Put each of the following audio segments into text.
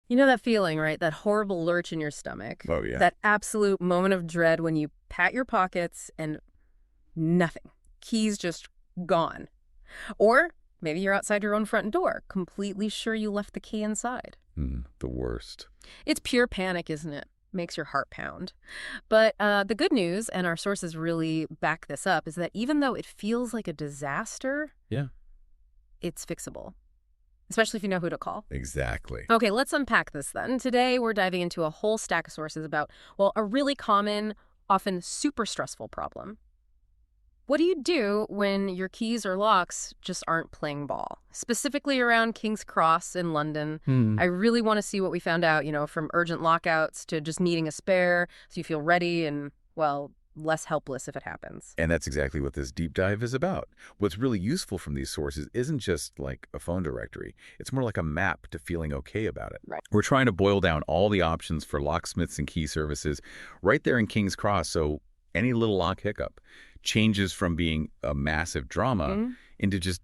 You know that feeling, right? That horrible lurch in your stomach. Oh, yeah. That absolute moment of dread when you pat your pockets and nothing. Keys just gone. Or maybe you're outside your own front door, completely sure you left the key inside. The worst. It's pure panic, isn't it? Makes your heart pound. But the good news, and our sources really back this up, is that even though it feels like a disaster, Yeah. it's fixable. Especially if you know who to call. Exactly. Okay, let's unpack this then. Today, we're diving into a whole stack of sources about, well, a really common, often super stressful problem. What do you do when your keys or locks just aren't playing ball? Specifically around King's Cross in London. I really want to see what we found out, from urgent lockouts to just needing a spare so you feel ready and, well, less helpless if it happens. And that's exactly what this deep dive is about. What's really useful from these sources isn't just like a phone directory. It's more like a map to feeling okay about it. Right. We're trying to boil down all the options for locksmiths and key services right there in King's Cross, so any little lock hiccup changes from being a massive drama into just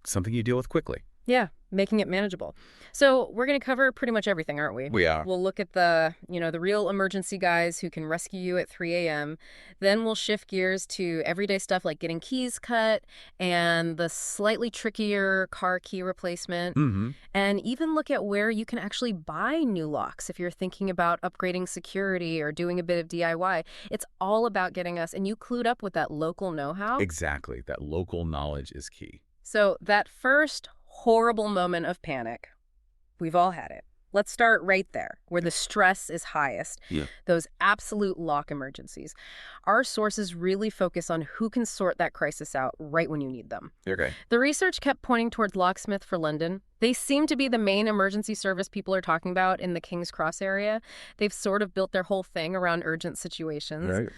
something you deal with quickly. Yeah, making it manageable. So we're going to cover pretty much everything, aren't we? We are. We'll look at the real emergency guys who can rescue you at 3 a.m. Then we'll shift gears to everyday stuff like getting keys cut and the slightly trickier car key replacement. And even look at where you can actually buy new locks if you're thinking about upgrading security or doing a bit of DIY. It's all about getting us and you clued up with that local know-how. Exactly. That local knowledge is key. So that first horrible moment of panic, we've all had it. Let's start right there, where the stress is highest. Those absolute lock emergencies. Our sources really focus on who can sort that crisis out right when you need them. Okay. The research kept pointing towards Locksmith for London. They seem to be the main emergency service people are talking about in the King's Cross area. They've sort of built their whole thing around urgent situations. Right.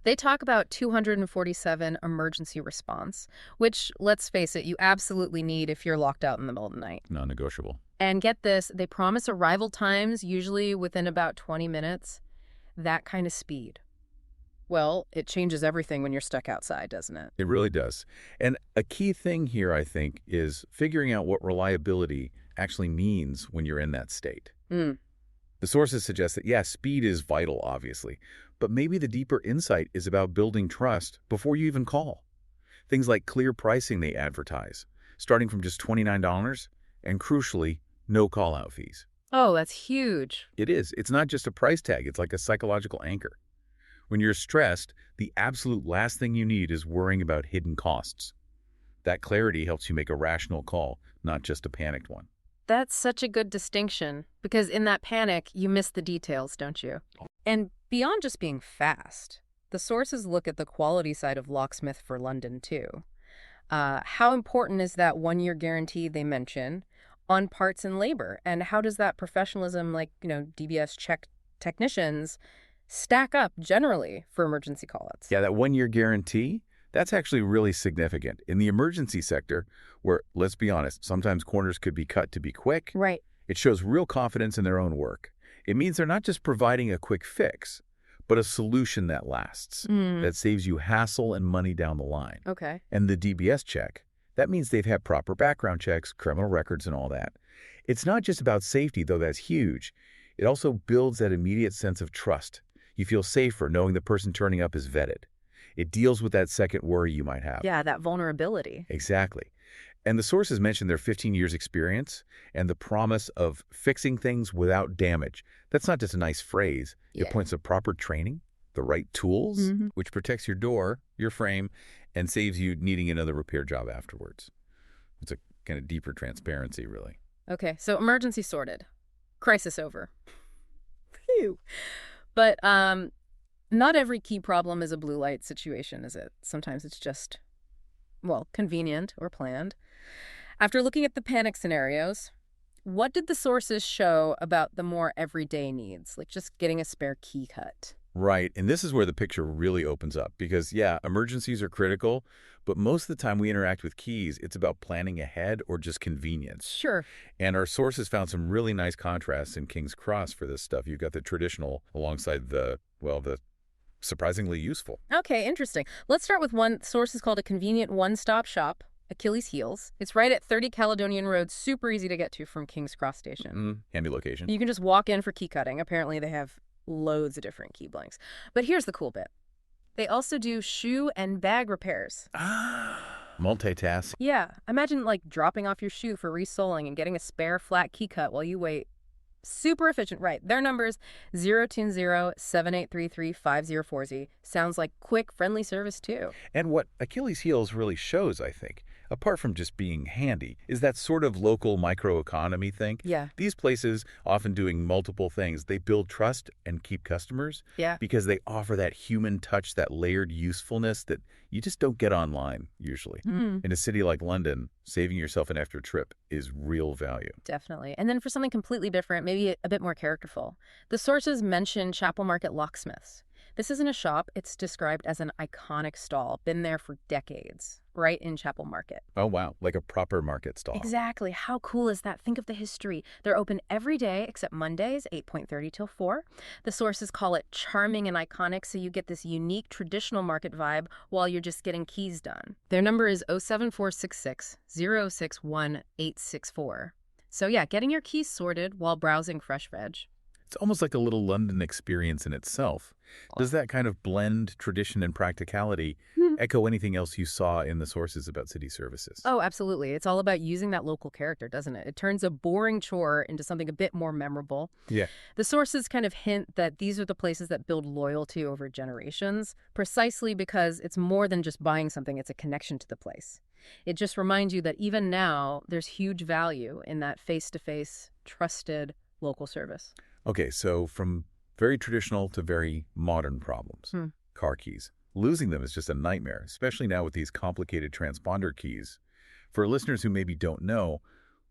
They talk about 247 emergency response, which, let's face it, you absolutely need if you're locked out in the middle of the night. Non-negotiable. And get this, they promise arrival times usually within about 20 minutes. That kind of speed. Well, it changes everything when you're stuck outside, doesn't it? It really does. And a key thing here, I think, is figuring out what reliability actually means when you're in that state. The sources suggest that, yeah, speed is vital, obviously, but maybe the deeper insight is about building trust before you even call. Things like clear pricing they advertise, starting from just $29, and crucially, no call-out fees. Oh, that's huge. It is. It's not just a price tag. It's like a psychological anchor. When you're stressed, the absolute last thing you need is worrying about hidden costs. That clarity helps you make a rational call, not just a panicked one. That's such a good distinction, because in that panic, you miss the details, don't you? And beyond just being fast, the sources look at the quality side of Locksmith for London, too. How important is that one-year guarantee they mention on parts and labor? And how does that professionalism, like, DBS check technicians, stack up generally for emergency callouts? Yeah, that one-year guarantee, that's actually really significant. In the emergency sector, where, let's be honest, sometimes corners could be cut to be quick, Right. it shows real confidence in their own work. It means they're not just providing a quick fix, but a solution that lasts, that saves you hassle and money down the line. Okay. And the DBS check, that means they've had proper background checks, criminal records, and all that. It's not just about safety, though that's huge. It also builds that immediate sense of trust. You feel safer knowing the person turning up is vetted. It deals with that second worry you might have. Yeah, that vulnerability. Exactly. And the sources mention their 15 years experience and the promise of fixing things without damage. That's not just a nice phrase. Yeah. It points to proper training, the right tools, which protects your door, your frame, and saves you needing another repair job afterwards. It's a kind of deeper transparency, really. Okay, so emergency sorted. Crisis over. Phew. But not every key problem is a blue light situation, is it? Sometimes it's just, well, convenient or planned. After looking at the panic scenarios, what did the sources show about the more everyday needs, like just getting a spare key cut? Right, and this is where the picture really opens up because, yeah, emergencies are critical, but most of the time we interact with keys, it's about planning ahead or just convenience. Sure. And our sources found some really nice contrasts in King's Cross for this stuff. You've got the traditional alongside the surprisingly useful. Okay, interesting. Let's start with one source is called a convenient one-stop shop. Achilles Heels. It's right at 30 Caledonian Road, super easy to get to from King's Cross Station. Handy location. You can just walk in for key cutting. Apparently they have loads of different key blanks. But here's the cool bit. They also do shoe and bag repairs. Multitask. Yeah, imagine like dropping off your shoe for resoling and getting a spare flat key cut while you wait. Super efficient, right? Their number's 020-7833-5040. Sounds like quick, friendly service too. And what Achilles Heels really shows, I think, apart from just being handy, is that sort of local microeconomy thing. Yeah. These places, often doing multiple things, they build trust and keep customers because they offer that human touch, that layered usefulness that you just don't get online, usually. In a city like London, saving yourself an extra trip is real value. Definitely. And then for something completely different, maybe a bit more characterful, the sources mention Chapel Market Locksmiths. This isn't a shop. It's described as an iconic stall, been there for decades, right in Chapel Market. Oh, wow. Like a proper market stall. Exactly. How cool is that? Think of the history. They're open every day except Mondays, 8:30 till 4. The sources call it charming and iconic, so you get this unique traditional market vibe while you're just getting keys done. Their number is 07466 061 864. So yeah, getting your keys sorted while browsing fresh veg. It's almost like a little London experience in itself. Does that kind of blend tradition and practicality echo anything else you saw in the sources about city services? Oh, absolutely. It's all about using that local character, doesn't it? It turns a boring chore into something a bit more memorable. Yeah. The sources kind of hint that these are the places that build loyalty over generations, precisely because it's more than just buying something, it's a connection to the place. It just reminds you that even now, there's huge value in that face-to-face, trusted local service. Okay, so from very traditional to very modern problems. Car keys. Losing them is just a nightmare, especially now with these complicated transponder keys. For listeners who maybe don't know,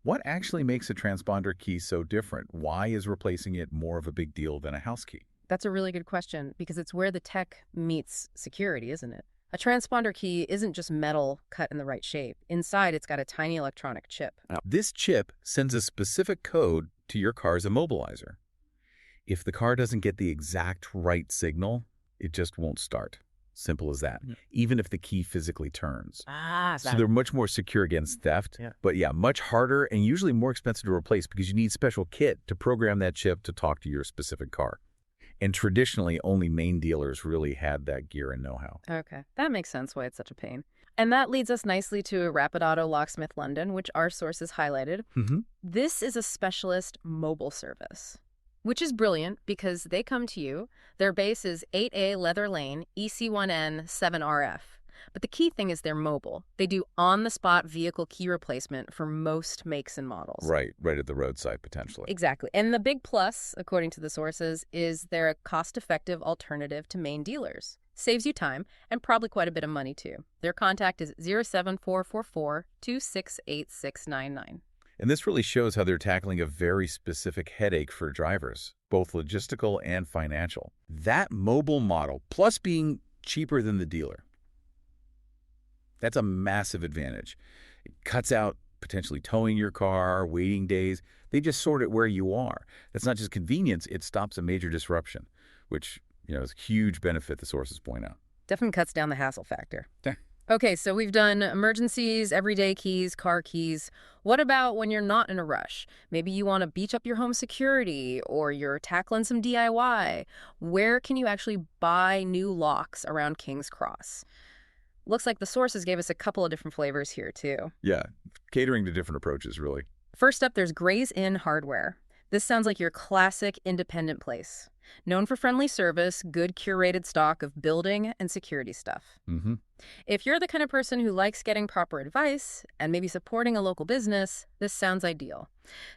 what actually makes a transponder key so different? Why is replacing it more of a big deal than a house key? That's a really good question, because it's where the tech meets security, isn't it? A transponder key isn't just metal cut in the right shape. Inside, it's got a tiny electronic chip. This chip sends a specific code to your car's immobilizer. If the car doesn't get the exact right signal, it just won't start. Simple as that, even if the key physically turns. So they're much more secure against theft, but yeah, much harder and usually more expensive to replace because you need special kit to program that chip to talk to your specific car. And traditionally, only main dealers really had that gear and know-how. Okay, that makes sense why it's such a pain. And that leads us nicely to Rapid Auto Locksmith London, which our sources highlighted. This is a specialist mobile service, which is brilliant because they come to you. Their base is 8A Leather Lane, EC1N 7RF. But the key thing is they're mobile. They do on-the-spot vehicle key replacement for most makes and models. Right at the roadside, potentially. Exactly. And the big plus, according to the sources, is they're a cost-effective alternative to main dealers. Saves you time and probably quite a bit of money, too. Their contact is 07444 268699. And this really shows how they're tackling a very specific headache for drivers, both logistical and financial. That mobile model, plus being cheaper than the dealer, that's a massive advantage. It cuts out potentially towing your car, waiting days. They just sort it where you are. That's not just convenience, it stops a major disruption, which, is a huge benefit, the sources point out. Definitely cuts down the hassle factor. Okay, so we've done emergencies, everyday keys, car keys. What about when you're not in a rush? Maybe you want to beach up your home security or you're tackling some DIY. Where can you actually buy new locks around King's Cross? Looks like the sources gave us a couple of different flavors here, too. Yeah, catering to different approaches, really. First up, there's Gray's Inn Hardware. This sounds like your classic independent place. Known for friendly service, good curated stock of building and security stuff. If you're the kind of person who likes getting proper advice and maybe supporting a local business, this sounds ideal.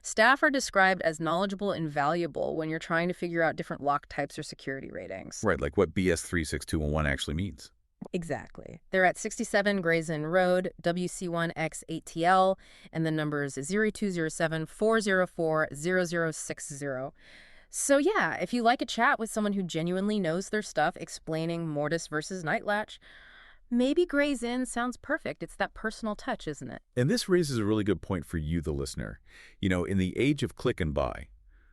Staff are described as knowledgeable and valuable when you're trying to figure out different lock types or security ratings. Right, like what BS 36211 actually means. Exactly. They're at 67 Gray's Inn Road, WC1X8TL, and the number is 0207 404 0060. So yeah, if you like a chat with someone who genuinely knows their stuff explaining mortise versus night latch, maybe Gray's Inn sounds perfect. It's that personal touch, isn't it? And this raises a really good point for you, the listener. In the age of click and buy,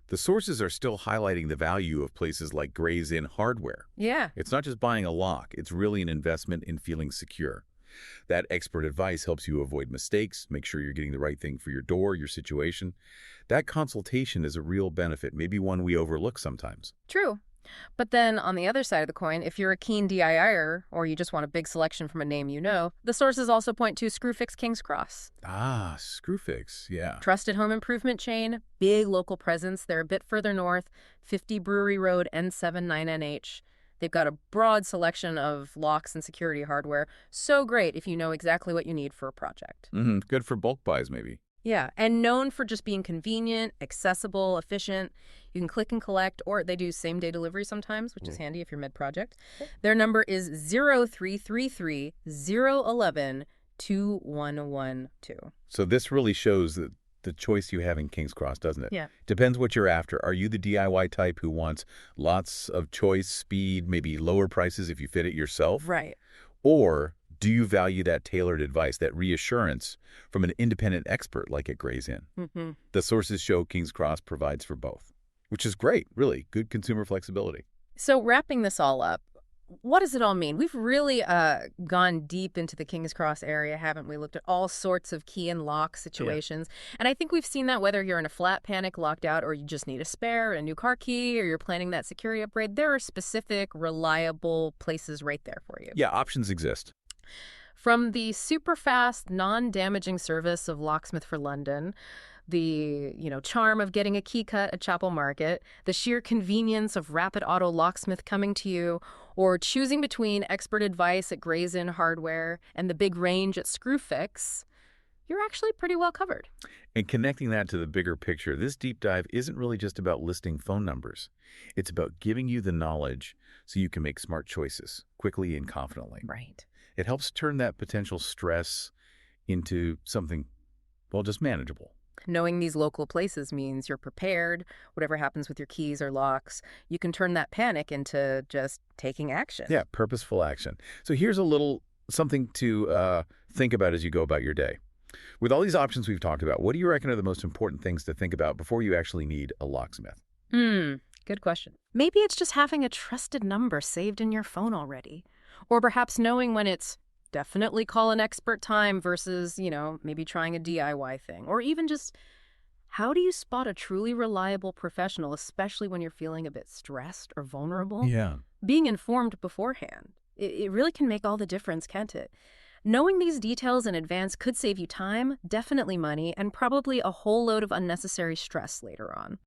the sources are still highlighting the value of places like Gray's Inn Hardware. Yeah. It's not just buying a lock. It's really an investment in feeling secure. That expert advice helps you avoid mistakes, make sure you're getting the right thing for your door, your situation. That consultation is a real benefit, maybe one we overlook sometimes. True. But then on the other side of the coin, if you're a keen DIYer or you just want a big selection from a name you know, the sources also point to Screwfix King's Cross. Ah, Screwfix, yeah. Trusted home improvement chain, big local presence. They're a bit further north, 50 Brewery Road, N79NH. They've got a broad selection of locks and security hardware. So great if you know exactly what you need for a project. Good for bulk buys, maybe. Yeah, and known for just being convenient, accessible, efficient. You can click and collect, or they do same-day delivery sometimes, which is handy if you're mid-project. Their number is 0333 011 2112. So this really shows that the choice you have in King's Cross, doesn't it? Yeah. Depends what you're after. Are you the DIY type who wants lots of choice, speed, maybe lower prices if you fit it yourself? Right. Or do you value that tailored advice, that reassurance from an independent expert like at Gray's Inn? The sources show King's Cross provides for both, which is great, really. Good consumer flexibility. So wrapping this all up, what does it all mean? We've really gone deep into the King's Cross area, haven't we? Looked at all sorts of key and lock situations. Yeah. And I think we've seen that whether you're in a flat panic, locked out, or you just need a spare, a new car key, or you're planning that security upgrade, there are specific, reliable places right there for you. Yeah, options exist. From the super fast, non-damaging service of Locksmith for London, the charm of getting a key cut at Chapel Market, the sheer convenience of Rapid Auto Locksmith coming to you, or choosing between expert advice at Gray's Inn Hardware and the big range at Screwfix, you're actually pretty well covered. And connecting that to the bigger picture, this deep dive isn't really just about listing phone numbers. It's about giving you the knowledge so you can make smart choices quickly and confidently. Right. It helps turn that potential stress into something, well, just manageable. Knowing these local places means you're prepared. Whatever happens with your keys or locks, you can turn that panic into just taking action. Yeah, purposeful action. So here's a little something to think about as you go about your day. With all these options we've talked about, what do you reckon are the most important things to think about before you actually need a locksmith? Good question. Maybe it's just having a trusted number saved in your phone already. Or perhaps knowing when it's definitely call an expert time versus, maybe trying a DIY thing. Or even just, how do you spot a truly reliable professional, especially when you're feeling a bit stressed or vulnerable? Yeah. Being informed beforehand. It really can make all the difference, can't it? Knowing these details in advance could save you time, definitely money, and probably a whole load of unnecessary stress later on.